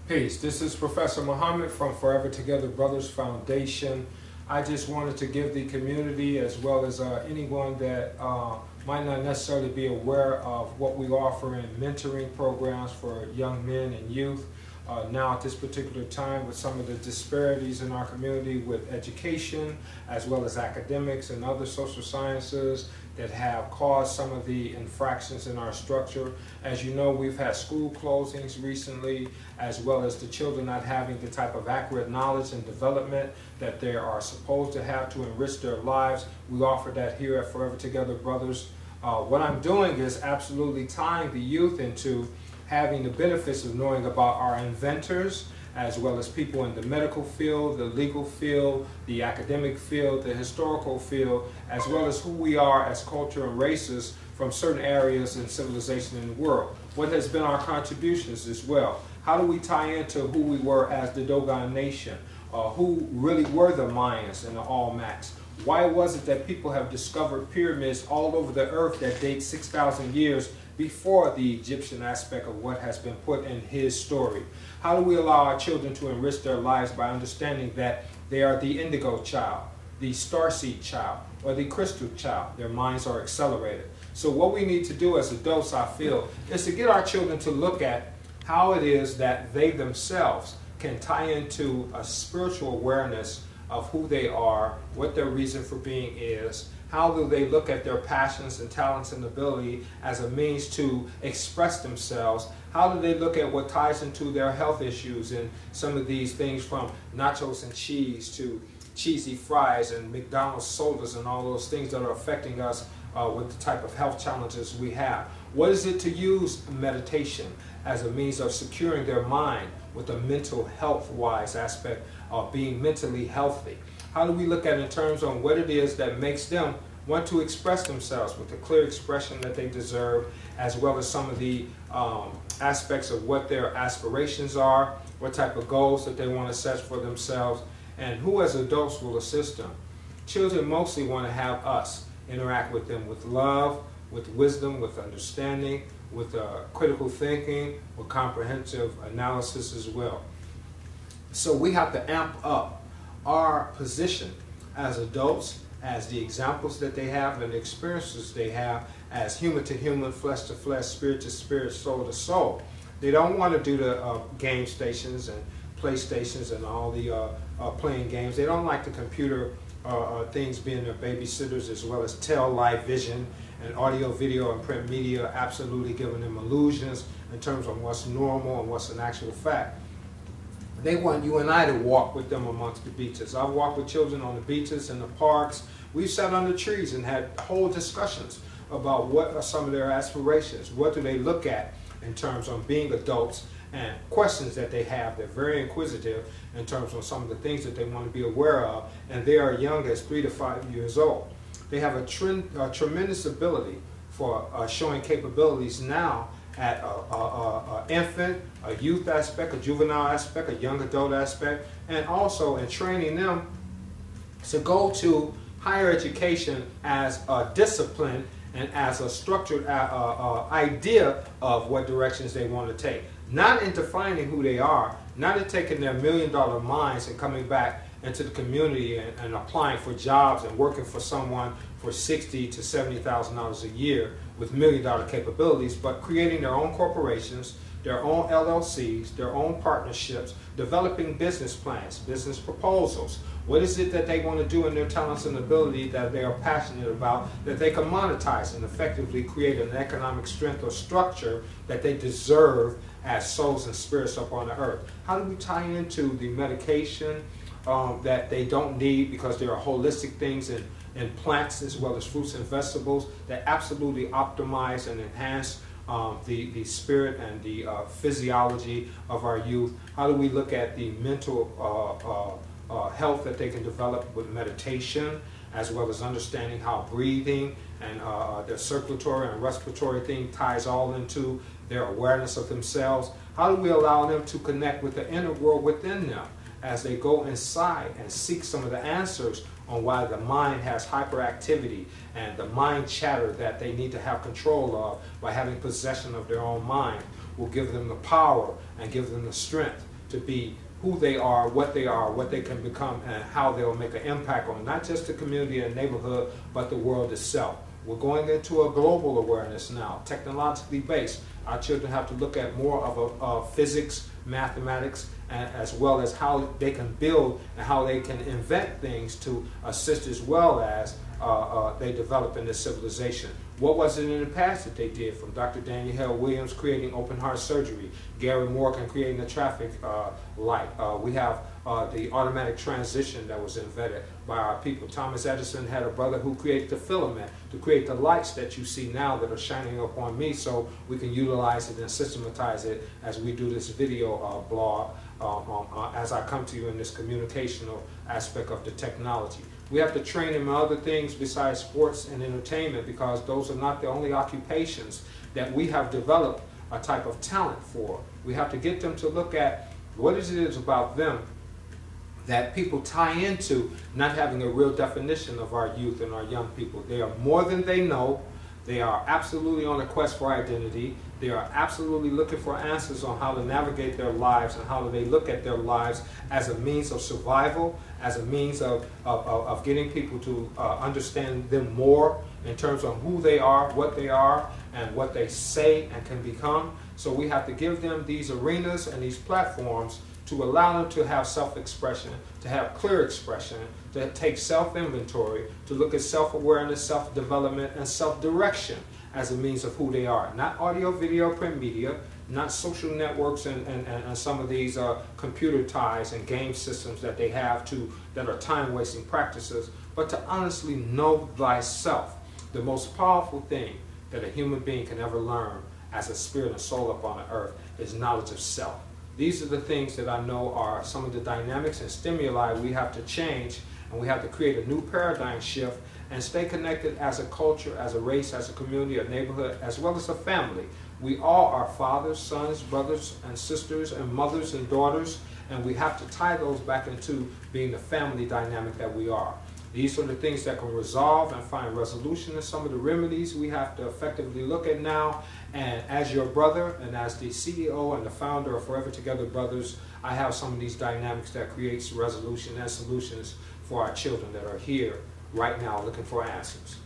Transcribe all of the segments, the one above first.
Peace. This is Professor Muhammad from Forever Together Brothers Foundation. I just wanted to give the community, as well as anyone that might not necessarily be aware of what we offer in mentoring programs for young men and youth. Now at this particular time, with some of the disparities in our community with education, as well as academics and other social sciences that have caused some of the infractions in our structure. As you know, we've had school closings recently, as well as the children not having the type of accurate knowledge and development that they are supposed to have to enrich their lives. We offer that here at Forever Together Brothers. What I'm doing is absolutely tying the youth into having the benefits of knowing about our inventors, as well as people in the medical field, the legal field, the academic field, the historical field, as well as who we are as culture and races from certain areas in civilization in the world. What has been our contributions as well? How do we tie into who we were as the Dogon Nation? Who really were the Mayans and the Olmecs? Why was it that people have discovered pyramids all over the earth that date 6,000 years before the Egyptian aspect of what has been put in his story? How do we allow our children to enrich their lives by understanding that they are the indigo child, the starseed child, or the crystal child? Their minds are accelerated. So what we need to do as adults, I feel, is to get our children to look at how it is that they themselves can tie into a spiritual awareness of who they are, what their reason for being is. How do they look at their passions and talents and ability as a means to express themselves? How do they look at what ties into their health issues and some of these things, from nachos and cheese to cheesy fries and McDonald's sodas and all those things that are affecting us with the type of health challenges we have? What is it to use meditation as a means of securing their mind with a mental health-wise aspect of being mentally healthy? How do we look at it in terms on what it is that makes them want to express themselves with the clear expression that they deserve, as well as some of the aspects of what their aspirations are, what type of goals that they want to set for themselves, and who as adults will assist them? Children mostly want to have us interact with them with love, with wisdom, with understanding, with critical thinking, with comprehensive analysis as well. So we have to amp up our position as adults, as the examples that they have and the experiences they have as human to human, flesh to flesh, spirit to spirit, soul to soul. They don't want to do the game stations and PlayStations and all the playing games. They don't like the computer things being their babysitters, as well as live vision and audio, video, and print media, absolutely giving them illusions in terms of what's normal and what's an actual fact. They want you and I to walk with them amongst the beaches. I've walked with children on the beaches and the parks. We've sat under trees and had whole discussions about what are some of their aspirations. What do they look at in terms of being adults, and questions that they have. They're very inquisitive in terms of some of the things that they want to be aware of, and they are young as 3 to 5 years old. They have a tremendous ability for showing capabilities now at an infant, a youth aspect, a juvenile aspect, a young adult aspect, and also in training them to go to higher education as a discipline and as a structured idea of what directions they want to take. Not in defining who they are, not in taking their million-dollar minds and coming back into the community and applying for jobs and working for someone for $60,000 to $70,000 a year with million-dollar capabilities, but creating their own corporations, their own LLCs, their own partnerships, developing business plans, business proposals. What is it that they want to do in their talents and ability that they are passionate about, that they can monetize and effectively create an economic strength or structure that they deserve as souls and spirits up on the earth? How do we tie into the medication that they don't need, because there are holistic things in plants as well as fruits and vegetables that absolutely optimize and enhance the spirit and the physiology of our youth? How do we look at the mental health that they can develop with meditation, as well as understanding how breathing and their circulatory and respiratory thing ties all into their awareness of themselves? How do we allow them to connect with the inner world within them as they go inside and seek some of the answers on why the mind has hyperactivity and the mind chatter that they need to have control of by having possession of their own mind will give them the power and give them the strength to be who they are, what they can become, and how they'll make an impact on not just the community and neighborhood, but the world itself. We're going into a global awareness now, technologically based. Our children have to look at more of physics, mathematics, as well as how they can build and how they can invent things to assist as well as they develop in this civilization. What was it in the past that they did? From Dr. Daniel Hale Williams creating open heart surgery, Gary Morgan creating the traffic light. We have the automatic transition that was invented by our people. Thomas Edison had a brother who created the filament to create the lights that you see now that are shining up on me, so we can utilize it and systematize it as we do this video blog as I come to you in this communicational aspect of the technology. We have to train them in other things besides sports and entertainment, because those are not the only occupations that we have developed a type of talent for. We have to get them to look at what it is about them that people tie into not having a real definition of our youth and our young people. They are more than they know. They are absolutely on a quest for identity. They are absolutely looking for answers on how to navigate their lives and how do they look at their lives as a means of survival, as a means of getting people to understand them more in terms of who they are, and what they say and can become. So we have to give them these arenas and these platforms to allow them to have self-expression, to have clear expression, to take self-inventory, to look at self-awareness, self-development, and self-direction as a means of who they are. Not audio, video, print media, not social networks and some of these computer ties and game systems that they have that are time-wasting practices, but to honestly know thyself. The most powerful thing that a human being can ever learn as a spirit and soul upon the earth is knowledge of self. These are the things that I know are some of the dynamics and stimuli we have to change, and we have to create a new paradigm shift and stay connected as a culture, as a race, as a community, a neighborhood, as well as a family. We all are fathers, sons, brothers and sisters, and mothers and daughters, and we have to tie those back into being the family dynamic that we are. These are the things that can resolve and find resolution in some of the remedies we have to effectively look at now. And as your brother and as the CEO and the founder of Forever Together Brothers, I have some of these dynamics that creates resolution and solutions for our children that are here right now looking for answers.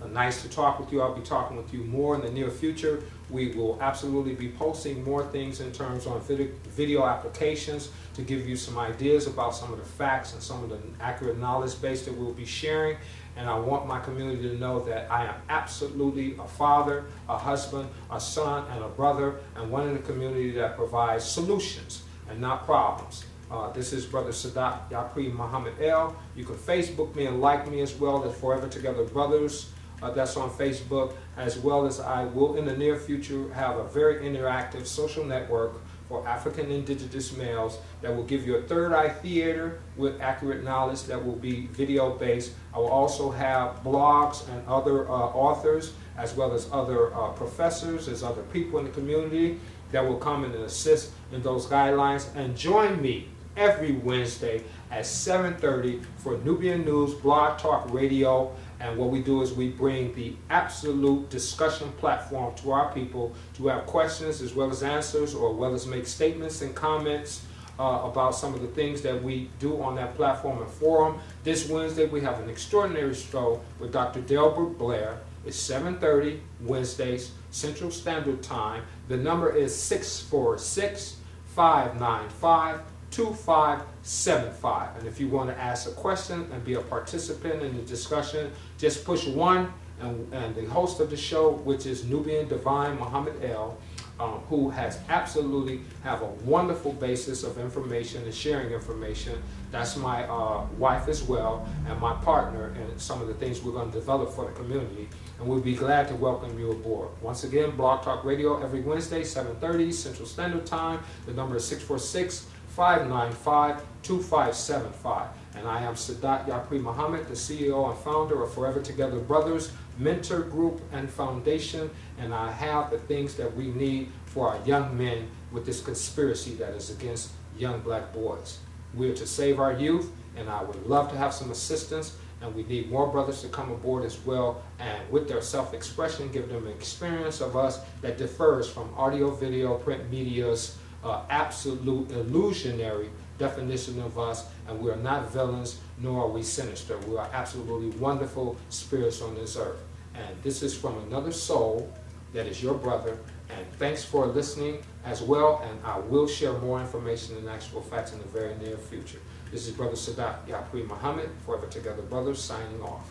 Nice to talk with you. I'll be talking with you more in the near future. We will absolutely be posting more things in terms of video applications to give you some ideas about some of the facts and some of the accurate knowledge base that we'll be sharing. And I want my community to know that I am absolutely a father, a husband, a son, and a brother, and one in the community that provides solutions and not problems. This is Brother Saadat Yapri Muhammad El. You can Facebook me and like me as well as Forever Together Brothers. That's on Facebook, as well as I will in the near future have a very interactive social network for African indigenous males that will give you a third eye theater with accurate knowledge that will be video based. I will also have blogs and other authors, as well as other professors, as other people in the community that will come in and assist in those guidelines. And join me every Wednesday at 7:30 for Nubian Newz Blog Talk Radio. And what we do is we bring the absolute discussion platform to our people to have questions as well as answers, or well as make statements and comments about some of the things that we do on that platform and forum. This Wednesday we have an extraordinary show with Dr. Delbert Blair. It's 7:30 Wednesdays, Central Standard Time. The number is 646-595-2575. And if you want to ask a question and be a participant in the discussion, just push 1, and the host of the show, which is Nubian Divine Muhammad El, who has absolutely have a wonderful basis of information and sharing information. That's my wife as well, and my partner in some of the things we're going to develop for the community. And we'll be glad to welcome you aboard. Once again, Blog Talk Radio every Wednesday, 7:30 Central Standard Time. The number is 646-595-2575. And I am Saadat Yapri Muhammad, the CEO and founder of Forever Together Brothers Mentor Group and Foundation. And I have the things that we need for our young men with this conspiracy that is against young black boys. We are to save our youth, and I would love to have some assistance. And we need more brothers to come aboard as well, and with their self-expression, give them an experience of us that differs from audio, video, print media's absolute illusionary definition of us, and we are not villains, nor are we sinister. We are absolutely wonderful spirits on this earth. And this is from another soul that is your brother. And thanks for listening as well, and I will share more information and actual facts in the very near future. This is Brother Saadat, Yaqui Muhammad, Forever Together Brothers, signing off.